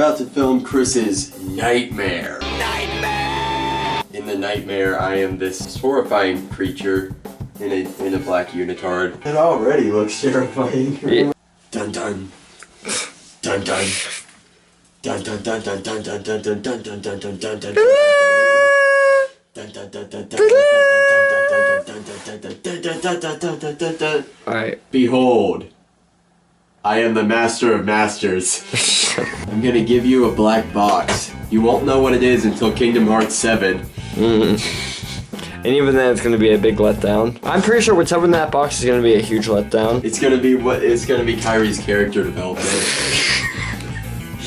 about to film Chris's nightmare. In the nightmare, I am this horrifying creature in a black unitard. It already looks terrifying. Yeah. Dun dun. Dun dun. Dun dun dun dun dun dun dun dun dun dun dun dun dun dun. Alright. Behold, I am the master of masters. I'm gonna give you a black box. You won't know what it is until Kingdom Hearts 7. And even then it's gonna be a big letdown. I'm pretty sure what's in that box is gonna be a huge letdown. It's gonna be Kyrie's character development.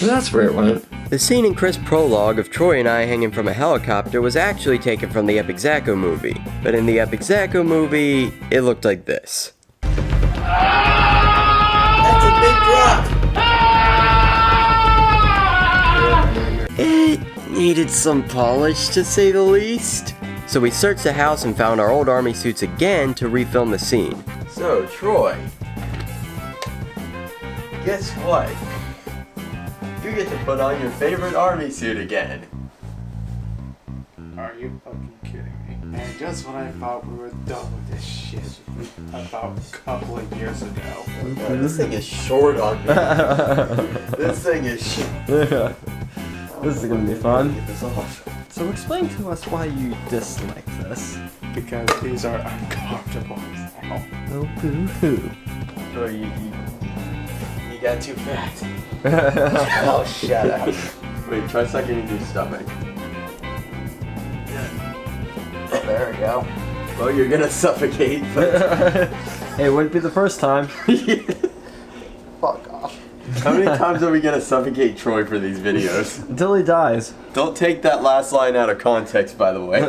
Well, that's where it went. The scene in Chris' prologue of Troy and I hanging from a helicopter was actually taken from the Epiczacko movie. But in the Epiczacko movie, it looked like this. That's a big drop! It needed some polish, to say the least. So we searched the house and found our old army suits again to refilm the scene. So, Troy, guess what? You get to put on your favorite army suit again. Are you fucking kidding me? Man, just when I thought we were done with this shit about a couple of years ago. God, this thing is short on me. This thing is short. This is gonna be fun. Get this off. So explain to us why you dislike this. Because these are uncomfortable as hell. Oh, boo-hoo. Troy, you got too fat. Oh, shut up. Wait, try sucking into your stomach. There we go. Well, you're gonna suffocate, but... Hey, it wouldn't be the first time. Fuck off. How many times are we gonna suffocate Troy for these videos? Until he dies. Don't take that last line out of context, by the way.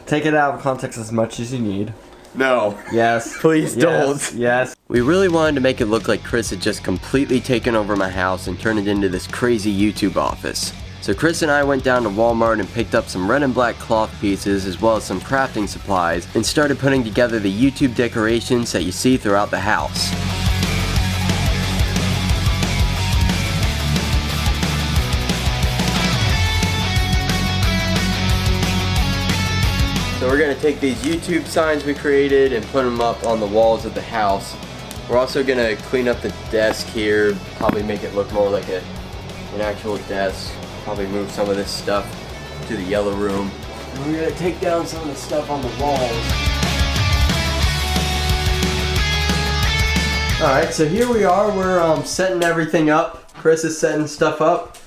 Take it out of context as much as you need. No. Yes. Please don't. Yes. We really wanted to make it look like Chris had just completely taken over my house and turned it into this crazy YouTube office. So Chris and I went down to Walmart and picked up some red and black cloth pieces as well as some crafting supplies and started putting together the YouTube decorations that you see throughout the house. So we're going to take these YouTube signs we created and put them up on the walls of the house. We're also going to clean up the desk here, probably make it look more like an actual desk. Probably move some of this stuff to the yellow room. And we're going to take down some of the stuff on the walls. Alright, so here we are. We're setting everything up. Chris is setting stuff up.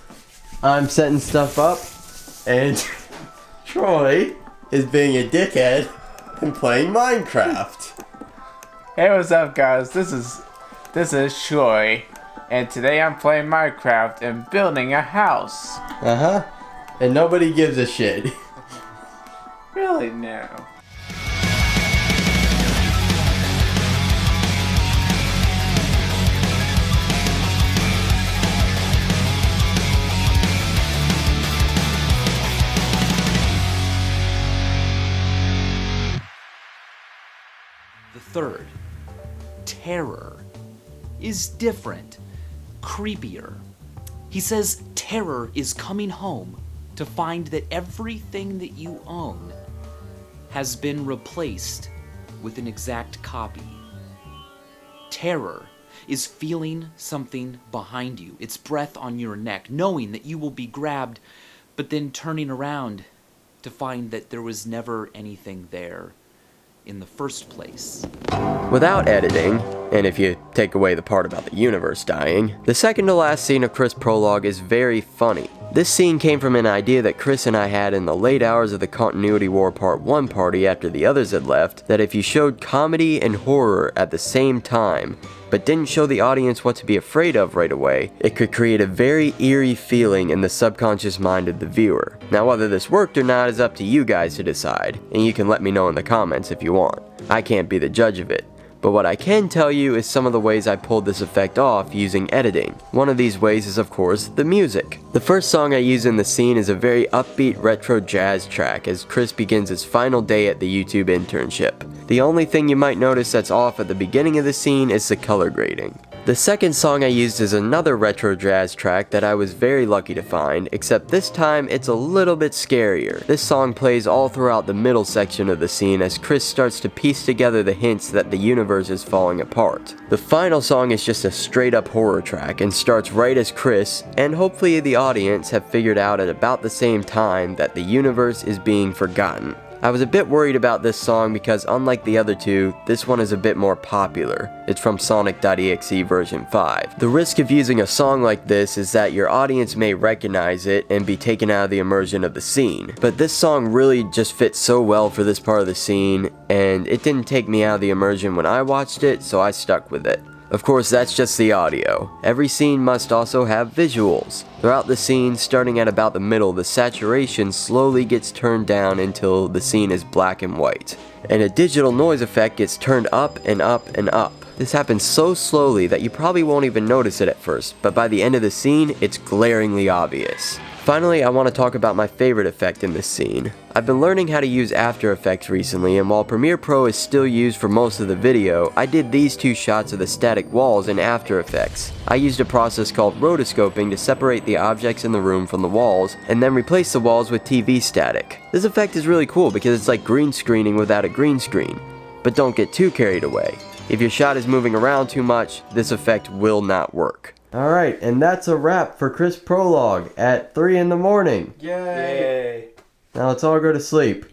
I'm setting stuff up. And Troy is being a dickhead and playing Minecraft. Hey, what's up, guys? This is Troy, and today I'm playing Minecraft and building a house. And nobody gives a shit. Really, no. The third, terror, is different, creepier. He says terror is coming home to find that everything that you own has been replaced with an exact copy. Terror is feeling something behind you, its breath on your neck, knowing that you will be grabbed, but then turning around to find that there was never anything there in the first place. Without editing, and if you take away the part about the universe dying, the second to last scene of Chris' prologue is very funny. This scene came from an idea that Chris and I had in the late hours of the Continuity War Part 1 party after the others had left, that if you showed comedy and horror at the same time, but didn't show the audience what to be afraid of right away, it could create a very eerie feeling in the subconscious mind of the viewer. Now whether this worked or not is up to you guys to decide, and you can let me know in the comments if you want. I can't be the judge of it. But what I can tell you is some of the ways I pulled this effect off using editing. One of these ways is of course the music. The first song I use in the scene is a very upbeat retro jazz track as Chris begins his final day at the YouTube internship. The only thing you might notice that's off at the beginning of the scene is the color grading. The second song I used is another retro jazz track that I was very lucky to find, except this time it's a little bit scarier. This song plays all throughout the middle section of the scene as Chris starts to piece together the hints that the universe is falling apart. The final song is just a straight up horror track and starts right as Chris, and hopefully the audience, have figured out at about the same time that the universe is being forgotten. I was a bit worried about this song because unlike the other two, this one is a bit more popular. It's from Sonic.exe version 5. The risk of using a song like this is that your audience may recognize it and be taken out of the immersion of the scene. But this song really just fits so well for this part of the scene, and it didn't take me out of the immersion when I watched it, so I stuck with it. Of course, that's just the audio. Every scene must also have visuals. Throughout the scene, starting at about the middle, the saturation slowly gets turned down until the scene is black and white. And a digital noise effect gets turned up and up and up. This happens so slowly that you probably won't even notice it at first, but by the end of the scene, it's glaringly obvious. Finally, I want to talk about my favorite effect in this scene. I've been learning how to use After Effects recently, and while Premiere Pro is still used for most of the video, I did these two shots of the static walls in After Effects. I used a process called rotoscoping to separate the objects in the room from the walls, and then replace the walls with TV static. This effect is really cool because it's like green screening without a green screen. But don't get too carried away. If your shot is moving around too much, this effect will not work. Alright, and that's a wrap for Chris Prologue at 3 in the morning. Yay! Now let's all go to sleep.